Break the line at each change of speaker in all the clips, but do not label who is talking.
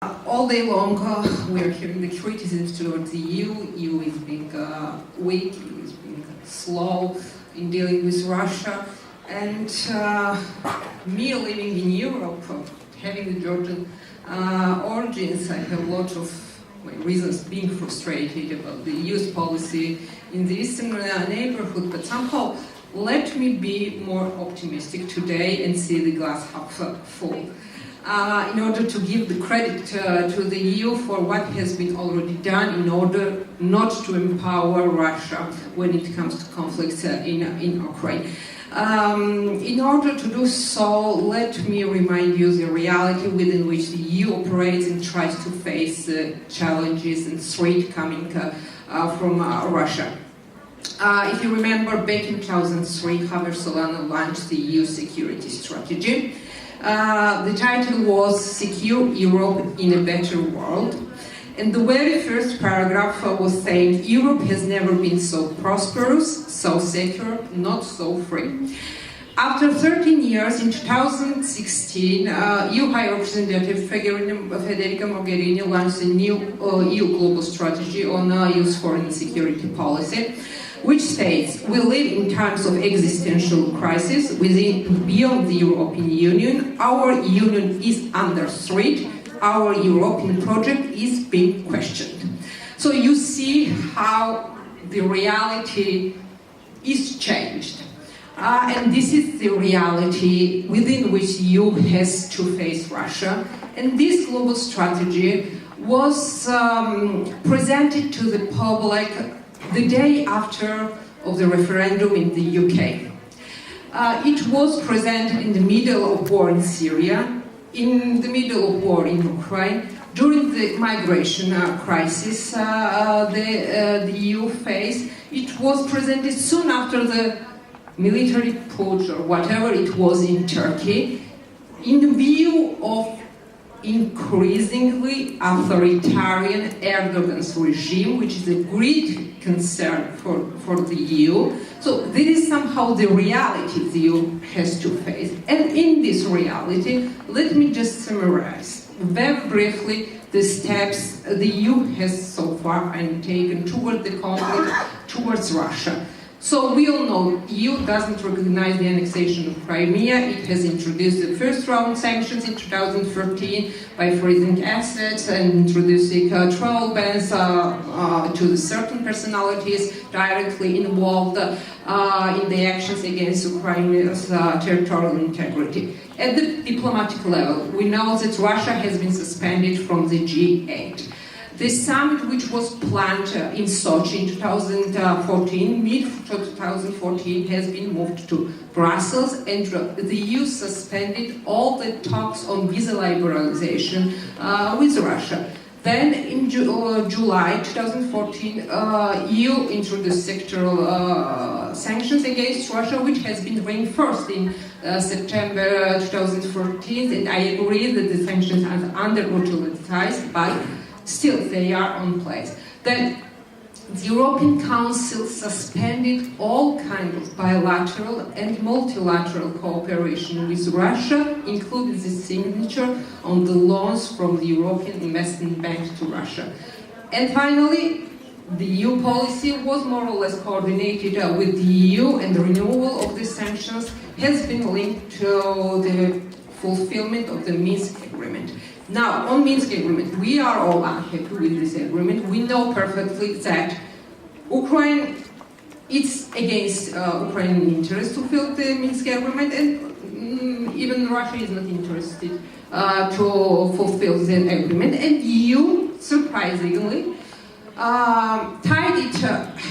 All day long, we are hearing the criticisms towards the EU. EU is being weak, EU is being slow in dealing with Russia. And me living in Europe, having the Georgian origins, I have lots of reasons being frustrated about the EU's policy in the eastern neighborhood, but somehow let me be more optimistic today and see the glass half full. In order to give the credit to the EU for what has been already done in order not to empower Russia when it comes to conflicts in Ukraine. In order to do so, let me remind you the reality within which the EU operates and tries to face challenges and threats coming from Russia. If you remember, back in 2003, Javier Solana launched the EU security strategy. The title was Secure Europe in a Better World. And the very first paragraph was saying, Europe has never been so prosperous, so secure, not so free. After 13 years, in 2016, EU High Representative Federica Mogherini launched a new EU global strategy on EU's foreign and security policy, which states, we live in times of existential crisis beyond the European Union. Our union is under threat. Our European project is being questioned. So you see how the reality is changed. And this is the reality within which EU has to face Russia. And this global strategy was presented to the public the day after of the referendum in the UK. It was presented in the middle of war in Syria, in the middle of war in Ukraine, during the migration crisis the EU faced. It was presented soon after the military putsch or whatever it was in Turkey, in view of increasingly authoritarian Erdogan's regime, which is a great concern for the EU. So this is somehow the reality the EU has to face. And in this reality, let me just summarize very briefly the steps the EU has so far undertaken toward the conflict towards Russia. So we all know EU doesn't recognize the annexation of Crimea. It has introduced the first round sanctions in 2013 by freezing assets and introducing travel bans to certain personalities directly involved in the actions against Ukraine's territorial integrity. At the diplomatic level, we know that Russia has been suspended from the G8. The summit, which was planned in Sochi in 2014, mid-2014, has been moved to Brussels, and the EU suspended all the talks on visa liberalization with Russia. Then in July 2014, EU introduced sectoral sanctions against Russia, which has been reinforced in September 2014, and I agree that the sanctions are underutilized, but still, they are on place. Then the European Council suspended all kinds of bilateral and multilateral cooperation with Russia, including the signature on the loans from the European Investment Bank to Russia. And finally, the EU policy was more or less coordinated with the EU, and the renewal of the sanctions has been linked to the fulfillment of the Minsk agreement. Now, on Minsk agreement, we are all unhappy with this agreement. We know perfectly that Ukraine, it's against Ukrainian interests to fulfill the Minsk agreement, and even Russia is not interested to fulfill the agreement. And EU, surprisingly, tied its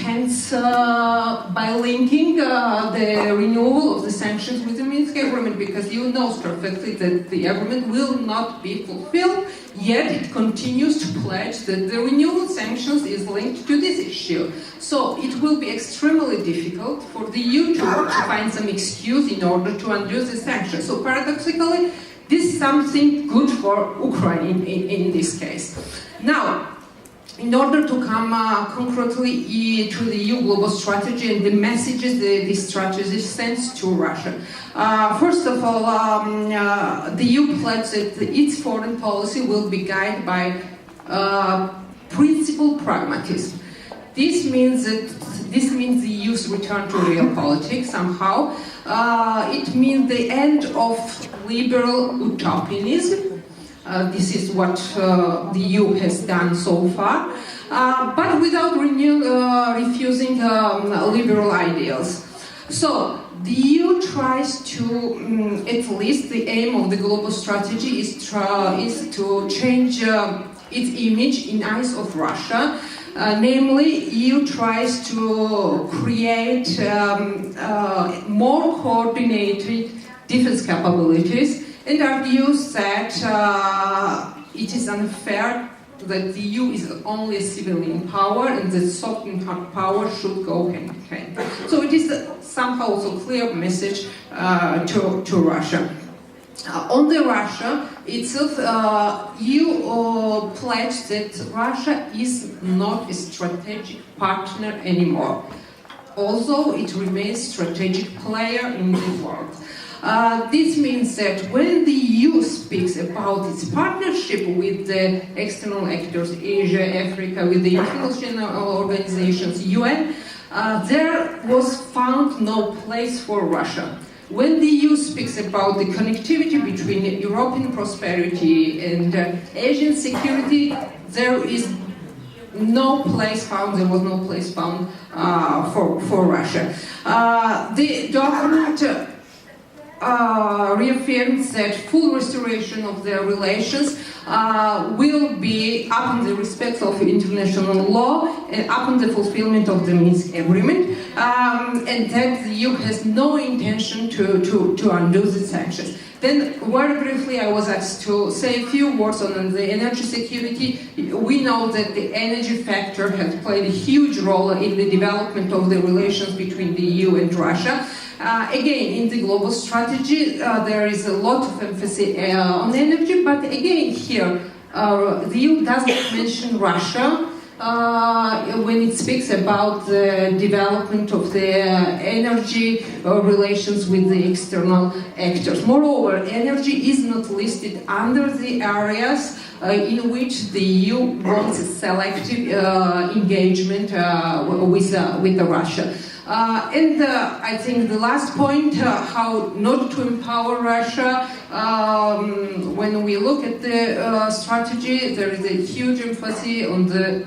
hands by linking the renewal of the sanctions with the Minsk agreement, because EU knows perfectly that the agreement will not be fulfilled, yet it continues to pledge that the renewal of sanctions is linked to this issue. So it will be extremely difficult for the EU to find some excuse in order to undo the sanctions. So paradoxically, this is something good for Ukraine in this case. Now, in order to come concretely to the EU global strategy and the messages this strategy sends to Russia. First of all, the EU pledged that its foreign policy will be guided by principled pragmatism. This means the EU's return to real politics somehow. It means the end of liberal utopianism. This is what the EU has done so far, but without refusing liberal ideals. So the EU tries to, at least the aim of the global strategy is to change its image in eyes of Russia. Namely, EU tries to create more coordinated defense capabilities and argues that it is unfair that the EU is only a civilian power and that soft and hard power should go hand in hand. So it is somehow also a clear message to Russia. On the Russia itself, EU pledged that Russia is not a strategic partner anymore, although it remains a strategic player in the world. This means that when the EU speaks about its partnership with the external actors, Asia, Africa, with the international organizations, UN, there was found no place for Russia. When the EU speaks about the connectivity between European prosperity and Asian security, there was no place found for Russia. The document reaffirms that full restoration of their relations will be upon the respect of international law and upon the fulfillment of the Minsk Agreement, and that the EU has no intention to undo the sanctions. Then, very briefly, I was asked to say a few words on the energy security. We know that the energy factor has played a huge role in the development of the relations between the EU and Russia. Again, in the global strategy, there is a lot of emphasis on energy, but again here, the EU doesn't mention Russia when it speaks about the development of the energy relations with the external actors. Moreover, energy is not listed under the areas in which the EU wants a selective engagement with Russia. And I think the last point, how not to empower Russia, when we look at the strategy, there is a huge emphasis on the